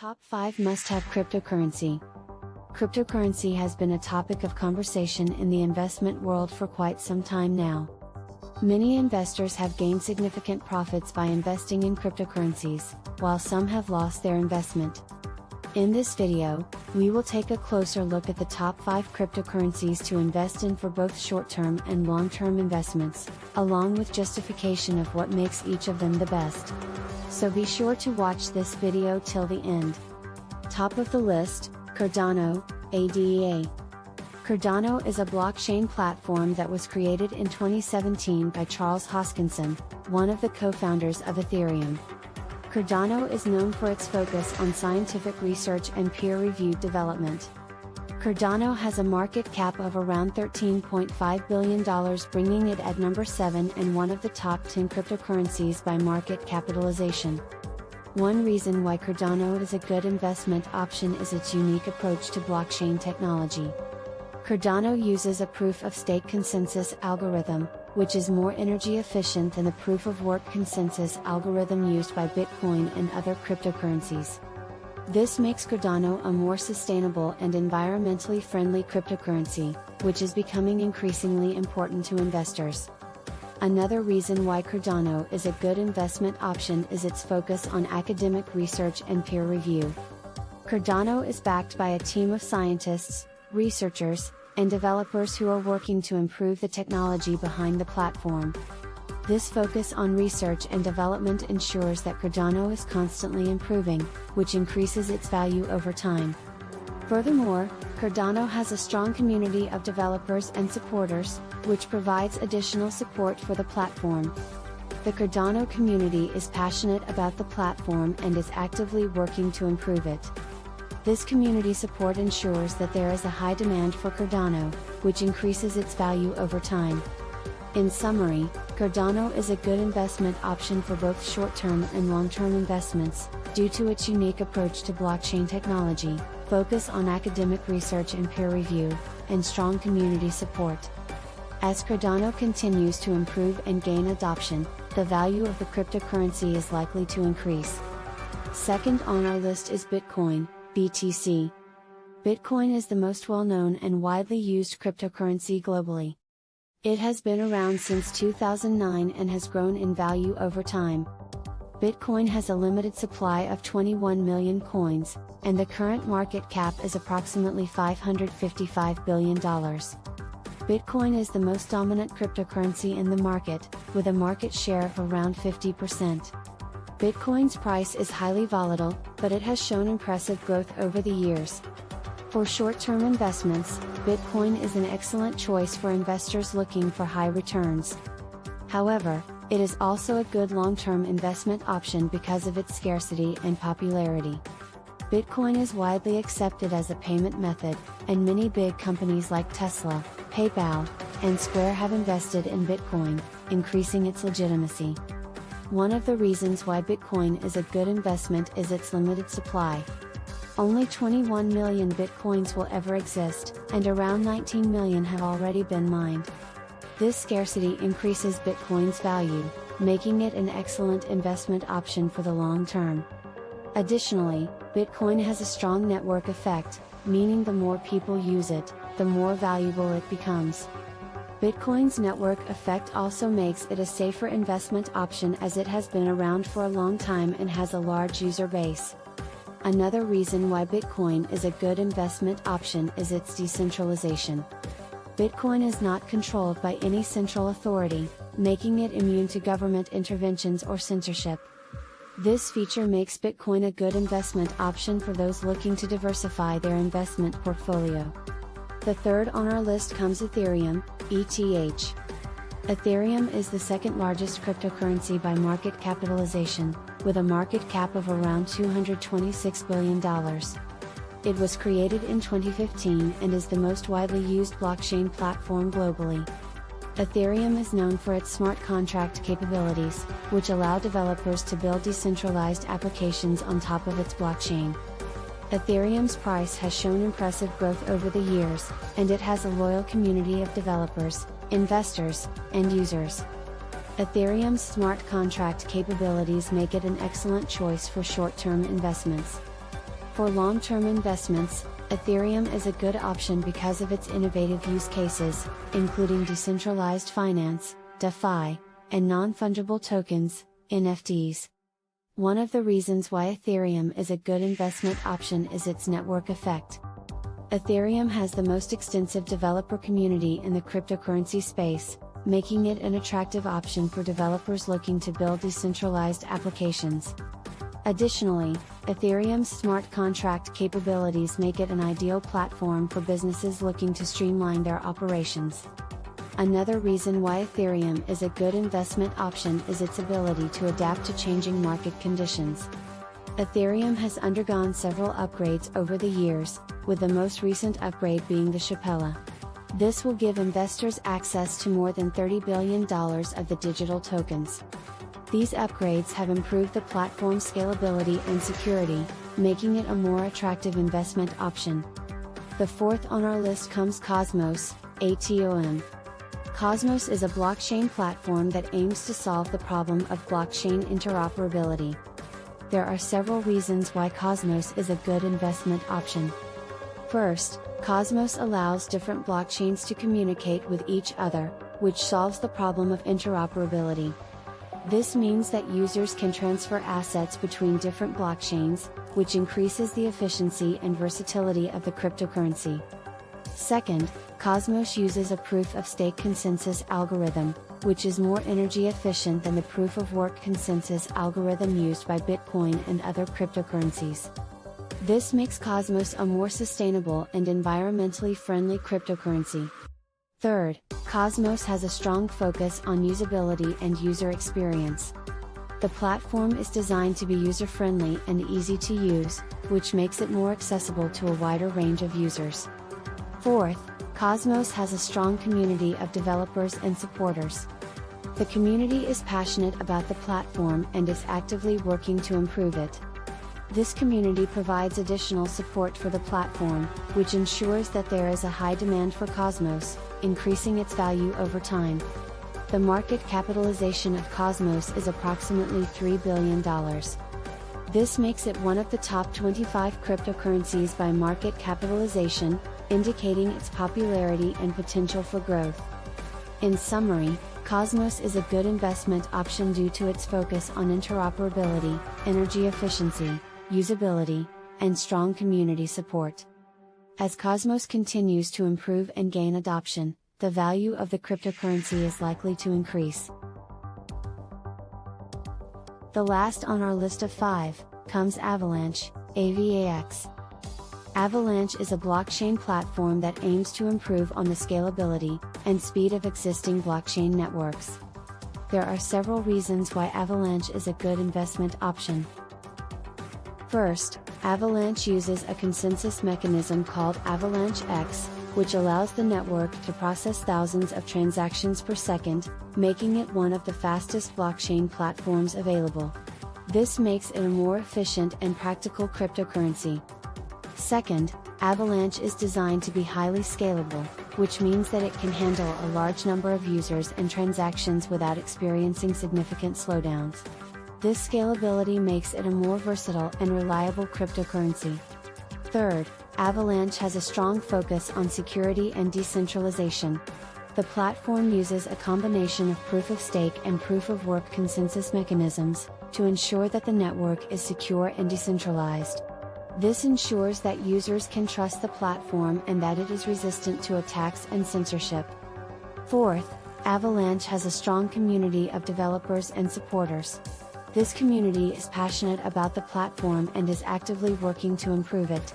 Top 5 Must-Have Cryptocurrency. Cryptocurrency has been a topic of conversation in the investment world for quite some time now. Many investors have gained significant profits by investing in cryptocurrencies, while some have lost their investment. In this video, we will take a closer look at the top 5 cryptocurrencies to invest in for both short-term and long-term investments, along with justification of what makes each of them the best. So be sure to watch this video till the end. Top of the list, Cardano, ADA. Cardano is a blockchain platform that was created in 2017 by Charles Hoskinson, one of the co-founders of Ethereum. Cardano is known for its focus on scientific research and peer-reviewed development. Cardano has a market cap of around $13.5 billion, bringing it at number 7 and one of the top 10 cryptocurrencies by market capitalization. One reason why Cardano is a good investment option is its unique approach to blockchain technology. Cardano uses a proof-of-stake consensus algorithm, which is more energy efficient than the proof-of-work consensus algorithm used by Bitcoin and other cryptocurrencies. This makes Cardano a more sustainable and environmentally friendly cryptocurrency, which is becoming increasingly important to investors. Another reason why Cardano is a good investment option is its focus on academic research and peer review. Cardano is backed by a team of scientists, researchers, and developers who are working to improve the technology behind the platform. This focus on research and development ensures that Cardano is constantly improving, which increases its value over time. Furthermore, Cardano has a strong community of developers and supporters, which provides additional support for the platform. The Cardano community is passionate about the platform and is actively working to improve it. This community support ensures that there is a high demand for Cardano, which increases its value over time. In summary, Cardano is a good investment option for both short-term and long-term investments, due to its unique approach to blockchain technology, focus on academic research and peer review, and strong community support. As Cardano continues to improve and gain adoption, the value of the cryptocurrency is likely to increase. Second on our list is Bitcoin, BTC. Bitcoin is the most well-known and widely used cryptocurrency globally. It has been around since 2009 and has grown in value over time. Bitcoin has a limited supply of 21 million coins, and the current market cap is approximately $555 billion. Bitcoin is the most dominant cryptocurrency in the market, with a market share of around 50%. Bitcoin's price is highly volatile, but it has shown impressive growth over the years. For short-term investments, Bitcoin is an excellent choice for investors looking for high returns. However, it is also a good long-term investment option because of its scarcity and popularity. Bitcoin is widely accepted as a payment method, and many big companies like Tesla, PayPal, and Square have invested in Bitcoin, increasing its legitimacy. One of the reasons why Bitcoin is a good investment is its limited supply. Only 21 million Bitcoins will ever exist, and around 19 million have already been mined. This scarcity increases Bitcoin's value, making it an excellent investment option for the long term. Additionally, Bitcoin has a strong network effect, meaning the more people use it, the more valuable it becomes. Bitcoin's network effect also makes it a safer investment option as it has been around for a long time and has a large user base. Another reason why Bitcoin is a good investment option is its decentralization. Bitcoin is not controlled by any central authority, making it immune to government interventions or censorship. This feature makes Bitcoin a good investment option for those looking to diversify their investment portfolio. The third on our list comes Ethereum, ETH. Ethereum is the second largest cryptocurrency by market capitalization, with a market cap of around $226 billion. It was created in 2015 and is the most widely used blockchain platform globally. Ethereum is known for its smart contract capabilities, which allow developers to build decentralized applications on top of its blockchain. Ethereum's price has shown impressive growth over the years, and it has a loyal community of developers, investors, and users. Ethereum's smart contract capabilities make it an excellent choice for short-term investments. For long-term investments, Ethereum is a good option because of its innovative use cases, including decentralized finance, DeFi, and non-fungible tokens, NFTs. One of the reasons why Ethereum is a good investment option is its network effect. Ethereum has the most extensive developer community in the cryptocurrency space, making it an attractive option for developers looking to build decentralized applications. Additionally, Ethereum's smart contract capabilities make it an ideal platform for businesses looking to streamline their operations. Another reason why Ethereum is a good investment option is its ability to adapt to changing market conditions. Ethereum has undergone several upgrades over the years, with the most recent upgrade being the Shapella. This will give investors access to more than $30 billion of the digital tokens. These upgrades have improved the platform's scalability and security, making it a more attractive investment option. The fourth on our list comes Cosmos, ATOM. Cosmos is a blockchain platform that aims to solve the problem of blockchain interoperability. There are several reasons why Cosmos is a good investment option. First, Cosmos allows different blockchains to communicate with each other, which solves the problem of interoperability. This means that users can transfer assets between different blockchains, which increases the efficiency and versatility of the cryptocurrency. Second, Cosmos uses a proof-of-stake consensus algorithm, which is more energy efficient than the proof-of-work consensus algorithm used by Bitcoin and other cryptocurrencies. This makes Cosmos a more sustainable and environmentally friendly cryptocurrency. Third, Cosmos has a strong focus on usability and user experience. The platform is designed to be user-friendly and easy to use, which makes it more accessible to a wider range of users. Fourth, Cosmos has a strong community of developers and supporters. The community is passionate about the platform and is actively working to improve it. This community provides additional support for the platform, which ensures that there is a high demand for Cosmos, increasing its value over time. The market capitalization of Cosmos is approximately $3 billion. This makes it one of the top 25 cryptocurrencies by market capitalization, indicating its popularity and potential for growth. In summary, Cosmos is a good investment option due to its focus on interoperability, energy efficiency, usability, and strong community support. As Cosmos continues to improve and gain adoption, the value of the cryptocurrency is likely to increase. The last on our list of 5 comes Avalanche, AVAX. Avalanche is a blockchain platform that aims to improve on the scalability and speed of existing blockchain networks. There are several reasons why Avalanche is a good investment option. First, Avalanche uses a consensus mechanism called Avalanche X, which allows the network to process thousands of transactions per second, making it one of the fastest blockchain platforms available. This makes it a more efficient and practical cryptocurrency. Second, Avalanche is designed to be highly scalable, which means that it can handle a large number of users and transactions without experiencing significant slowdowns. This scalability makes it a more versatile and reliable cryptocurrency. Third, Avalanche has a strong focus on security and decentralization. The platform uses a combination of proof-of-stake and proof-of-work consensus mechanisms, to ensure that the network is secure and decentralized. This ensures that users can trust the platform and that it is resistant to attacks and censorship. Fourth, Avalanche has a strong community of developers and supporters. This community is passionate about the platform and is actively working to improve it.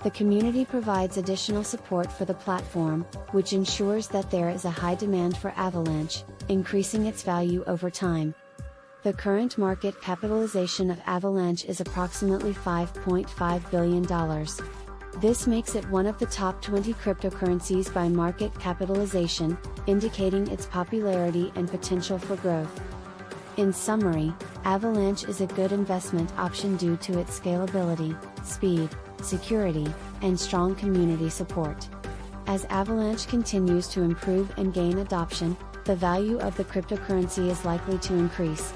The community provides additional support for the platform, which ensures that there is a high demand for Avalanche, increasing its value over time. The current market capitalization of Avalanche is approximately $5.5 billion. This makes it one of the top 20 cryptocurrencies by market capitalization, indicating its popularity and potential for growth. In summary, Avalanche is a good investment option due to its scalability, speed, security, and strong community support. As Avalanche continues to improve and gain adoption, the value of the cryptocurrency is likely to increase.